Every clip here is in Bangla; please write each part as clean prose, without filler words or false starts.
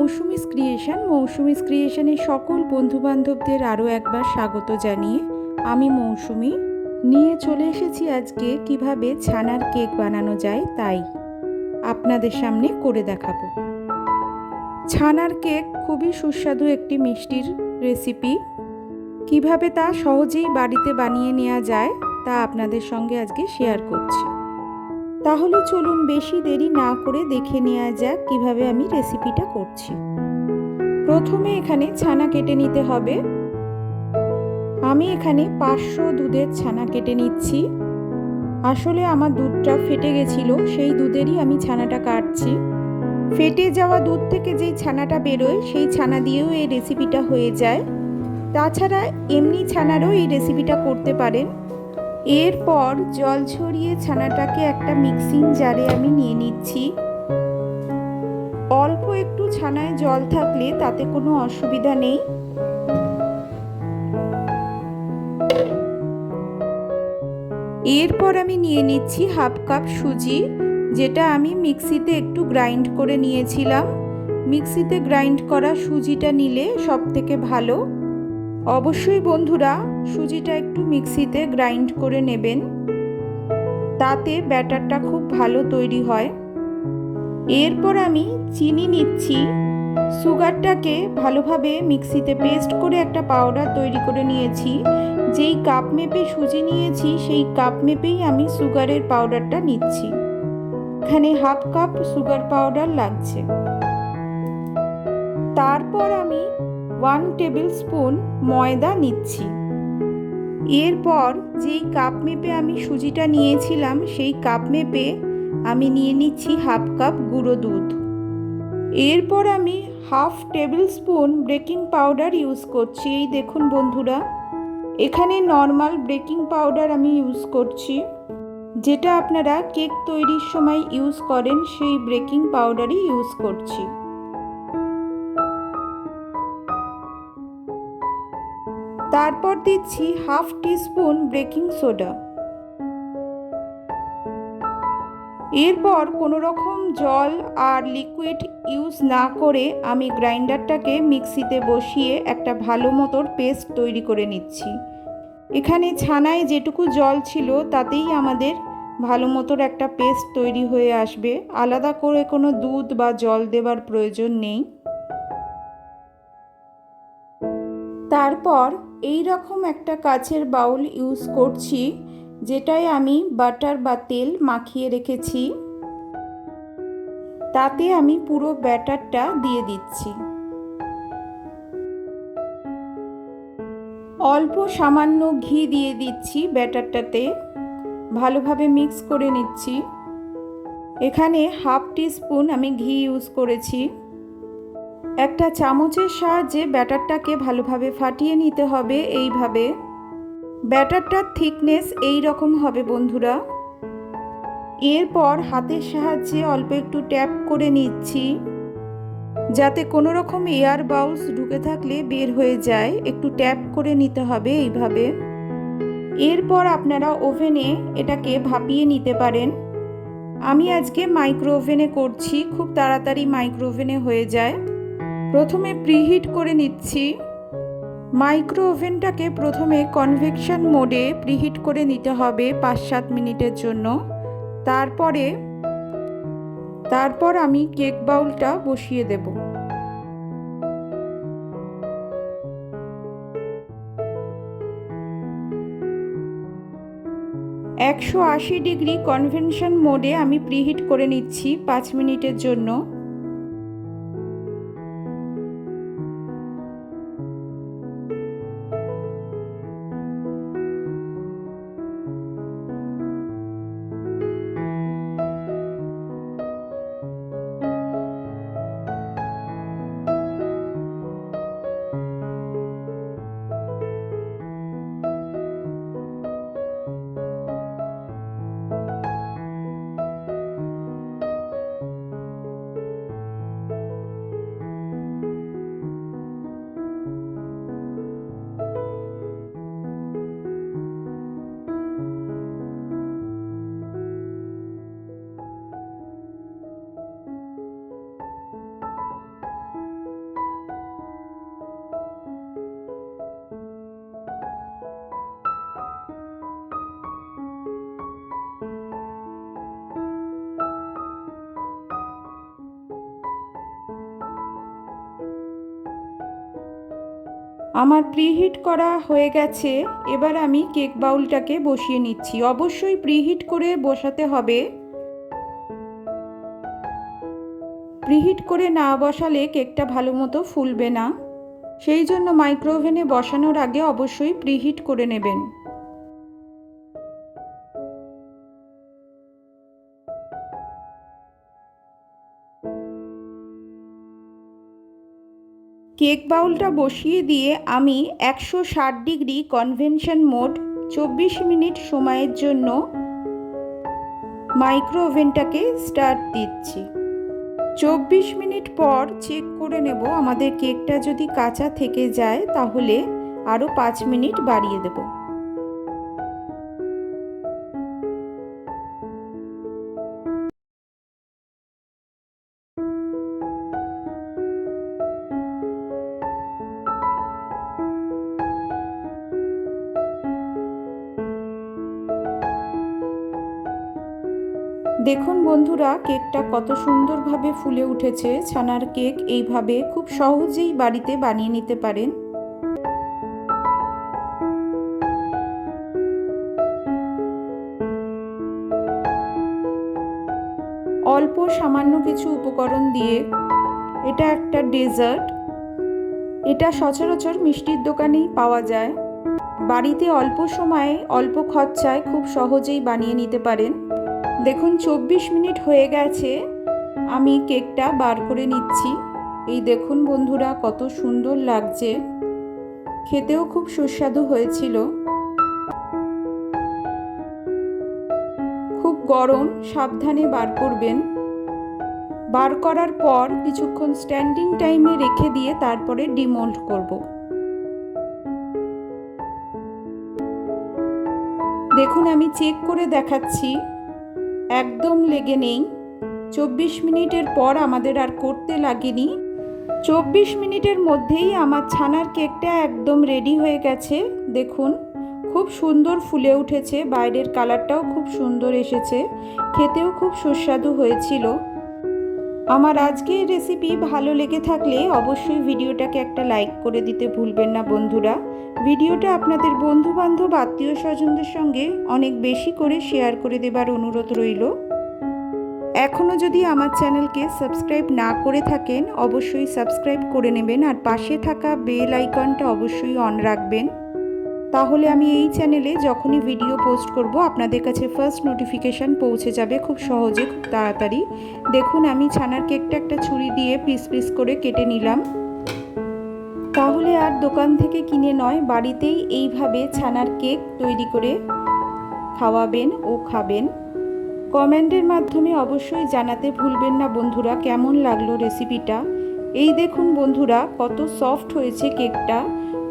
মৌসুমিস ক্রিয়েশনের সকল বন্ধুবান্ধবদের আরও একবার স্বাগত জানিয়ে আমি মৌসুমি নিয়ে চলে এসেছি আজকে কিভাবে ছানার কেক বানানো যায় তাই আপনাদের সামনে করে দেখাবো। ছানার কেক খুবই সুস্বাদু একটি মিষ্টির রেসিপি। কিভাবে তা সহজেই বাড়িতে বানিয়ে নেওয়া যায় তা আপনাদের সঙ্গে আজকে শেয়ার করছি। তাহলে চলুন বেশি দেরি না করে দেখে নেওয়া যাক কিভাবে আমি রেসিপিটা করছি। প্রথমে এখানে ছানা কেটে নিতে হবে। আমি এখানে 500 দুধের ছানা কেটে নিচ্ছি। আসলে আমার দুধটা ফেটে গেছিল, সেই দুধেরই আমি ছানাটা কাটছি। ফেটে যাওয়া দুধ থেকে যেই ছানাটা বেরোয় সেই ছানা দিয়েও এই রেসিপিটা হয়ে যায়। তাছাড়া এমনি ছানারও এই রেসিপিটা করতে পারেন। এরপর জল ছড়িয়ে ছানাটাকে একটা মিক্সিং জারে আমি নিয়ে নিচ্ছি। অল্প একটু ছানায় জল থাকলে তাতে কোনো অসুবিধা নেই। এরপর আমি নিয়ে নিচ্ছি হাফ কাপ সুজি, যেটা আমি মিক্সিতে একটু গ্রাইন্ড করে নিয়েছিলাম। মিক্সিতে গ্রাইন্ড করা সুজিটা নিলে সব থেকে ভালো। অবশ্যই বন্ধুরা সুজিটা একটু মিক্সিতে গ্রাইন্ড করে নেবেন, তাতে ব্যাটারটা খুব ভালো তৈরি হয়। এরপর আমি চিনি নিচ্ছি। সুগারটাকে ভালোভাবে মিক্সিতে পেস্ট করে একটা পাউডার তৈরি করে নিয়েছি। যেই কাপ মেপে সুজি নিয়েছি সেই কাপ মেপেই আমি সুগারের পাউডারটা নিচ্ছি। এখানে হাফ কাপ সুগার পাউডার লাগছে। তারপর আমি 1 টেবিল স্পুন ময়দা নিচ্ছি। এরপর যেই কাপ মেপে আমি সুজিটা নিয়েছিলাম সেই কাপ মেপে আমি নিয়ে নিচ্ছি হাফ কাপ গুঁড়ো দুধ। এরপর আমি half table spoon baking powder use করছি। এই দেখুন বন্ধুরা, এখানে নর্মাল বেকিং পাউডার আমি ইউজ করছি। যেটা আপনারা কেক তৈরির সময় ইউজ করেন সেই বেকিং পাউডারই ইউজ করছি। তারপর দিচ্ছি হাফ টিস্পুন বেকিং সোডা। এরপর কোনো রকম জল আর লিকুইড ইউজ না করে আমি গ্রাইন্ডারটাকে মিক্সিতে বসিয়ে একটা ভালো মতোর পেস্ট তৈরি করে নিচ্ছি। এখানে ছানায় যেটুকু জল ছিল তাতেই আমাদের ভালো মতোর একটা পেস্ট তৈরি হয়ে আসবে। আলাদা করে কোনো দুধ বা জল দেবার প্রয়োজন নেই। তারপর এই রকম একটা কাচের বাউল ইউজ করছি, যেটায় আমি বাটার বা তেল মাখিয়ে রেখেছি। তাতে আমি পুরো ব্যাটারটা দিয়ে দিচ্ছি। অল্প সামান্য ঘি দিয়ে দিচ্ছি ব্যাটারটাতে। ভালোভাবে মিক্স করে নিচ্ছি। এখানে হাফ টিস্পুন আমি ঘি ইউজ করেছি। একটা চামচের সাহায্যে ব্যাটারটাকে ভালোভাবে ফাটিয়ে নিতে হবে। এইভাবে ব্যাটারটার থিকনেস এই রকম হবে বন্ধুরা। এরপর হাতের সাহায্যে অল্প একটু ট্যাপ করে নিচ্ছি, যাতে কোনো রকম এয়ার বাউলস ঢুকে থাকলে বের হয়ে যায়। একটু ট্যাপ করে নিতে হবে এইভাবে। এরপর আপনারা ওভেনে এটাকে ভাপিয়ে নিতে পারেন। আমি আজকে মাইক্রো ওভেনে করছি, খুব তাড়াতাড়ি মাইক্রো ওভেনে হয়ে যায়। প্রথমে প্রিহিট করে নিচ্ছি। মাইক্রো ওভেনটাকে প্রথমে কনভেকশন মোডে প্রিহিট করে নিতে হবে 5-7 মিনিটের জন্য। তারপর আমি কেক বাউলটা বসিয়ে দেব। 180 ডিগ্রি কনভেকশন মোডে আমি প্রিহিট করে নিচ্ছি 5 মিনিটের জন্য। আমার প্রিহিট করা হয়ে গেছে। এবার আমি কেক বাউলটাকে বসিয়ে নিচ্ছি। অবশ্যই প্রিহিট করে বসাতে হবে। প্রিহিট করে না বসালে কেকটা ভালো মতো ফুলবে না। সেই জন্য মাইক্রোওভেনে বসানোর আগে অবশ্যই প্রিহিট করে নেবেন। কেক বাউলটা বসিয়ে দিয়ে আমি 160 ডিগ্রি কনভেনশন মোড 24 মিনিট সময়ের জন্য মাইক্রোওভেনটাকে স্টার্ট দিচ্ছি। 24 মিনিট পর চেক করে নেব। আমাদের কেকটা যদি কাঁচা থেকে যায় তাহলে আরও 5 মিনিট বাড়িয়ে দেব। দেখুন বন্ধুরা, কেকটা কত সুন্দরভাবে ফুলে উঠেছে। ছানার কেক এইভাবে খুব সহজেই বাড়িতে বানিয়ে নিতে পারেন। অল্প সামান্য কিছু উপকরণ দিয়ে এটা একটা ডেজার্ট। এটা সচরাচর মিষ্টির দোকানেই পাওয়া যায়। বাড়িতে অল্প সময়ে অল্প খরচায় খুব সহজেই বানিয়ে নিতে পারেন। দেখুন 24 মিনিট হয়ে গেছে। আমি কেকটা বার করে নিচ্ছি। এই দেখুন বন্ধুরা, কত সুন্দর লাগছে। খেতেও খুব সুস্বাদু হয়েছিল। খুব গরম, সাবধানে বার করবেন। বার করার পর কিছুক্ষণ স্ট্যান্ডিং টাইমে রেখে দিয়ে তারপরে ডিমোল্ড করব। দেখুন আমি চেক করে দেখাচ্ছি, একদম লেগে নেই। 24 মিনিটের পর আমাদের আর করতে লাগেনি। 24 মিনিটের মধ্যেই আমার ছানার কেকটা একদম রেডি হয়ে গেছে। দেখুন খুব সুন্দর ফুলে উঠেছে, বাইরের কালারটাও খুব সুন্দর এসেছে, খেতেও খুব সুস্বাদু হয়েছিল। আমার আজকের রেসিপি ভালো লেগে থাকলে অবশ্যই ভিডিওটাকে একটা লাইক করে দিতে ভুলবেন না বন্ধুরা। ভিডিওটা আপনাদের বন্ধুবান্ধব আত্মীয় স্বজনদের সঙ্গে অনেক বেশি করে শেয়ার করে দেবার অনুরোধ রইল। এখনও যদি আমার চ্যানেলকে সাবস্ক্রাইব না করে থাকেন অবশ্যই সাবস্ক্রাইব করে নেবেন, আর পাশে থাকা বেল আইকনটা অবশ্যই অন রাখবেন। তাহলে আমি এই চ্যানেলে যখনই ভিডিও পোস্ট করব আপনাদের কাছে ফার্স্ট নোটিফিকেশান পৌঁছে যাবে খুব সহজে, খুব তাড়াতাড়ি। দেখুন আমি ছানার কেকটা একটা ছুরি দিয়ে পিস পিস করে কেটে নিলাম। তাহলে আর দোকান থেকে কিনে নয়, বাড়িতেই এইভাবে ছানার কেক তৈরি করে খাওয়াবেন ও খাবেন। কমেন্টের মাধ্যমে অবশ্যই জানাতে ভুলবেন না বন্ধুরা কেমন লাগলো রেসিপিটা। এই দেখুন বন্ধুরা কত সফট হয়েছে কেকটা,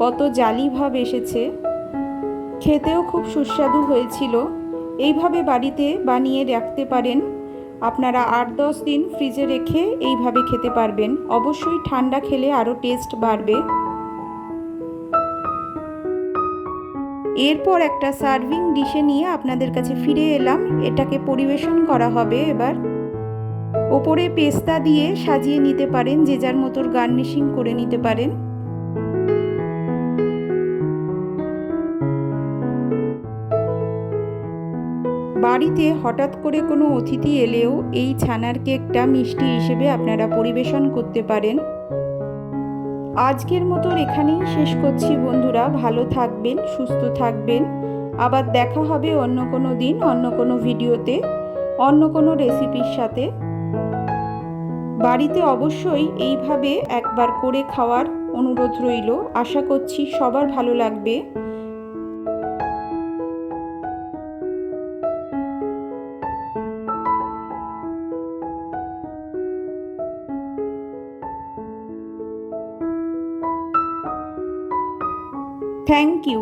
কত জালি ভাব এসেছে, খেতেও খুব সুস্বাদু হয়েছিল। এইভাবে বাড়িতে বানিয়ে রাখতে পারেন। আপনারা 8-10 দিন ফ্রিজে রেখে এইভাবে খেতে পারবেন। অবশ্যই ঠান্ডা খেলে আরও টেস্ট বাড়বে। এরপর একটা সার্ভিং ডিশে নিয়ে আপনাদের কাছে ফিরে এলাম। এটাকে পরিবেশন করা হবে এবার। ওপরে পেস্তা দিয়ে সাজিয়ে নিতে পারেন, যে যার মতো গার্নিশিং করে নিতে পারেন। বাড়িতে হঠাৎ করে কোনো অতিথি এলেও এই ছানার কেকটা মিষ্টি হিসেবে আপনারা পরিবেশন করতে পারেন। আজকের মতো এখানেই শেষ করছি বন্ধুরা। ভালো থাকবেন, সুস্থ থাকবেন। আবার দেখা হবে অন্য কোনো দিন, অন্য কোনো ভিডিওতে, অন্য কোনো রেসিপির সাথে। বাড়িতে অবশ্যই এইভাবে একবার করে খাওয়ার অনুরোধ রইল। আশা করছি সবার ভালো লাগবে। Thank you.